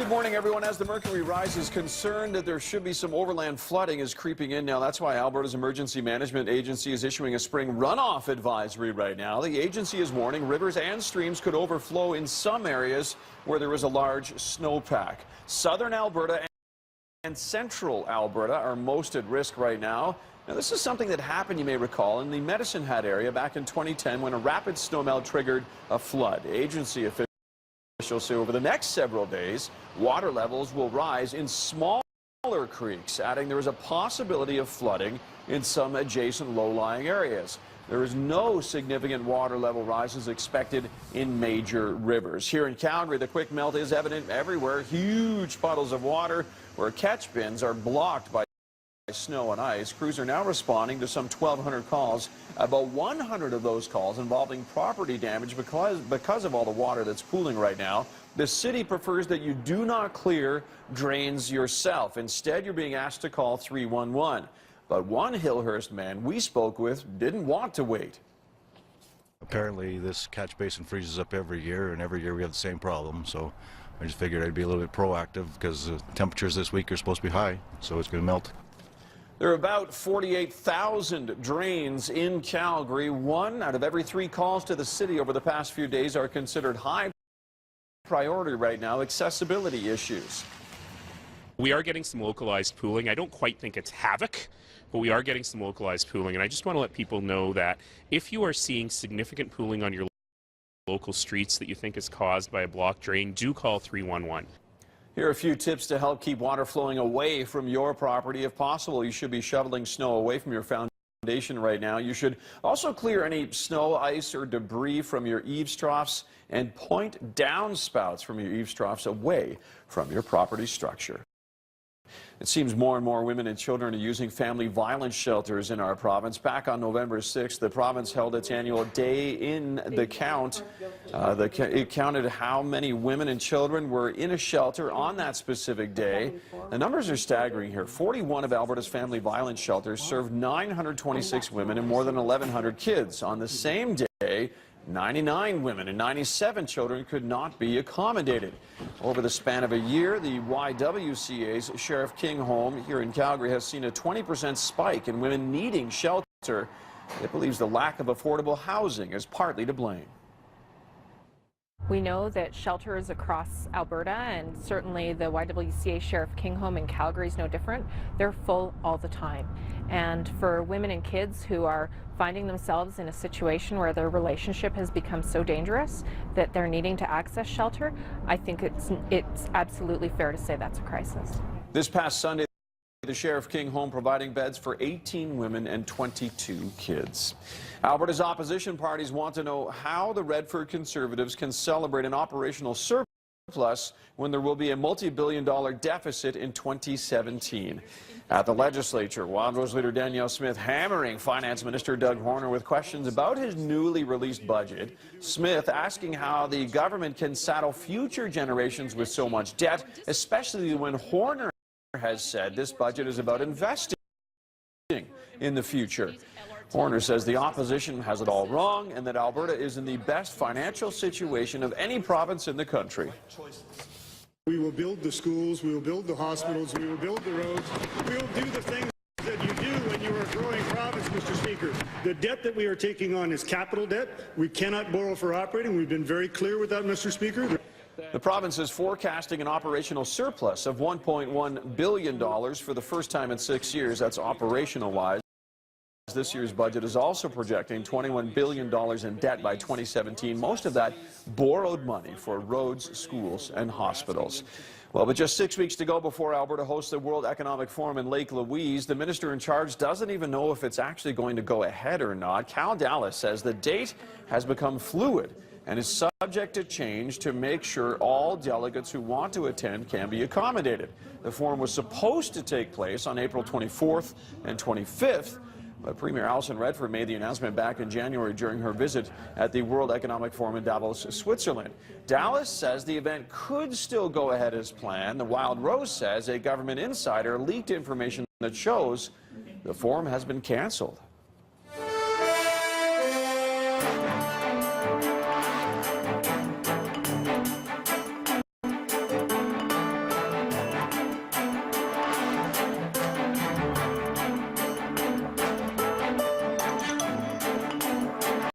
Good morning, everyone. As the mercury rises, concern that there should be some overland flooding is creeping in now. That's why Alberta's Emergency Management Agency is issuing a spring runoff advisory right now. The agency is warning rivers and streams could overflow in some areas where there is a large snowpack. Southern Alberta and central Alberta are most at risk right now. Now, this is something that happened, you may recall, in the Medicine Hat area back in 2010 when a rapid snowmelt triggered a flood. Agency officials say over the next several days, water levels will rise in smaller creeks, adding there is a possibility of flooding in some adjacent low-lying areas. There is no significant water level rises expected in major rivers. Here in Calgary, the quick melt is evident everywhere. Huge puddles of water where catch bins are blocked by snow and ice. Crews are now responding to some 1,200 calls. About 100 of those calls involving property damage because of all the water that's pooling right now. The city prefers that you do not clear drains yourself. Instead, you're being asked to call 311. But one Hillhurst man we spoke with didn't want to wait. Apparently, this catch basin freezes up every year, and every year we have the same problem. So I just figured I'd be a little bit proactive because the temperatures this week are supposed to be high, so it's going to melt. There are about 48,000 drains in Calgary. 1 out of every 3 calls to the city over the past few days are considered high priority right now, accessibility issues. We are getting some localized pooling. I don't quite think it's havoc, but we are getting some localized pooling. And I just want to let people know that if you are seeing significant pooling on your local streets that you think is caused by a blocked drain, do call 311. Here are a few tips to help keep water flowing away from your property. If possible, you should be shoveling snow away from your foundation right now. You should also clear any snow, ice, or debris from your eaves troughs and point downspouts from your eaves troughs away from your property structure. It seems more and more women and children are using family violence shelters in our province. Back on November 6th, the province held its annual Day in the Count. It counted how many women and children were in a shelter on that specific day. The numbers are staggering here. 41 of Alberta's family violence shelters served 926 women and more than 1,100 kids. On the same day, 99 women and 97 children could not be accommodated. Over the span of a year, the YWCA's Sheriff King home here in Calgary has seen a 20% spike in women needing shelter. It believes the lack of affordable housing is partly to blame. We know that shelters across Alberta, and certainly the YWCA Sheriff King home in Calgary is no different, they're full all the time. And for women and kids who are finding themselves in a situation where their relationship has become so dangerous that they're needing to access shelter, I think it's absolutely fair to say that's a crisis. This past Sunday, the Sheriff King home providing beds for 18 women and 22 kids. Alberta's opposition parties want to know how the Redford Conservatives can celebrate an operational surplus when there will be a multi-billion-dollar deficit in 2017. At the legislature, Wildrose leader Danielle Smith hammering Finance Minister Doug Horner with questions about his newly released budget. Smith asking how the government can saddle future generations with so much debt, especially when Horner has said this budget is about investing in the future. Horner says the opposition has it all wrong and that Alberta is in the best financial situation of any province in the country. We will build the schools, we will build the hospitals, we will build the roads, we will do the things that you do when you are a growing province, Mr. Speaker. The debt that we are taking on is capital debt. We cannot borrow for operating. We've been very clear with that, Mr. Speaker. The province is forecasting an operational surplus of $1.1 billion for the first time in 6 years. That's operational-wise. This year's budget is also projecting $21 billion in debt by 2017, most of that borrowed money for roads, schools, and hospitals. Well, with just 6 weeks to go before Alberta hosts the World Economic Forum in Lake Louise, the minister in charge doesn't even know if it's actually going to go ahead or not. Cal Dallas says the date has become fluid and is subject to change to make sure all delegates who want to attend can be accommodated. The forum was supposed to take place on April 24th and 25th, but Premier Alison Redford made the announcement back in January during her visit at the World Economic Forum in Davos, Switzerland. Dallas says the event could still go ahead as planned. The Wild Rose says a government insider leaked information that shows the forum has been canceled.